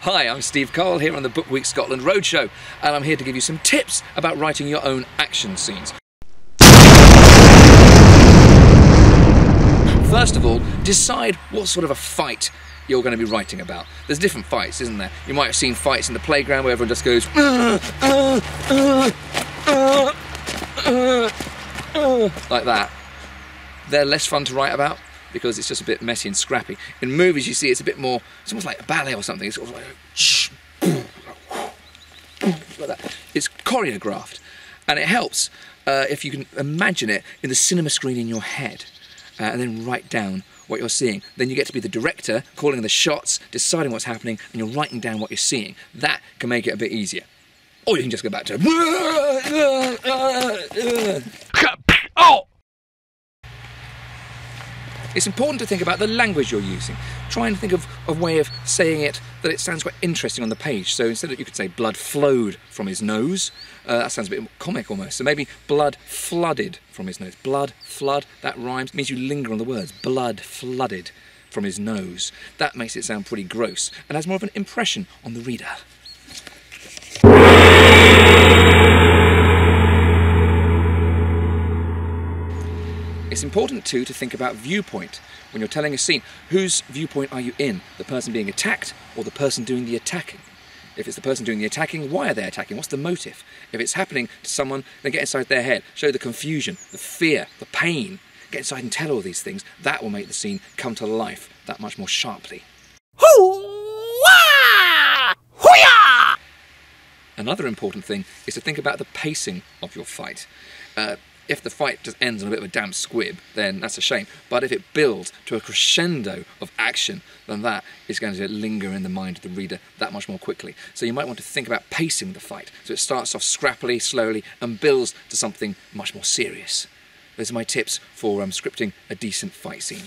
Hi, I'm Steve Cole here on the Book Week Scotland Roadshow, and I'm here to give you some tips about writing your own action scenes. First of all, decide what sort of a fight you're going to be writing about. There's different fights, isn't there? You might have seen fights in the playground where everyone just goes like that. They're less fun to write about because it's just a bit messy and scrappy. In movies you see it's a bit more, it's almost like a ballet or something. It's sort of like that. It's choreographed, and it helps if you can imagine it in the cinema screen in your head and then write down what you're seeing. Then you get to be the director, calling the shots, deciding what's happening, and you're writing down what you're seeing. That can make it a bit easier. Or you can just go back to oh! It's important to think about the language you're using. Try and think of a way of saying it that it sounds quite interesting on the page. So instead of, you could say blood flowed from his nose, that sounds a bit comic almost. So maybe blood flooded from his nose. Blood, flood, that rhymes. It means you linger on the words. Blood flooded from his nose. That makes it sound pretty gross and has more of an impression on the reader. It's important too to think about viewpoint when you're telling a scene. Whose viewpoint are you in? The person being attacked or the person doing the attacking? If it's the person doing the attacking, why are they attacking? What's the motive? If it's happening to someone, then get inside their head. Show the confusion, the fear, the pain. Get inside and tell all these things. That will make the scene come to life that much more sharply. Another important thing is to think about the pacing of your fight. If the fight just ends on a bit of a damp squib, then that's a shame. But if it builds to a crescendo of action, then that is going to linger in the mind of the reader that much more quickly. So you might want to think about pacing the fight. So it starts off scrappily, slowly, and builds to something much more serious. Those are my tips for scripting a decent fight scene.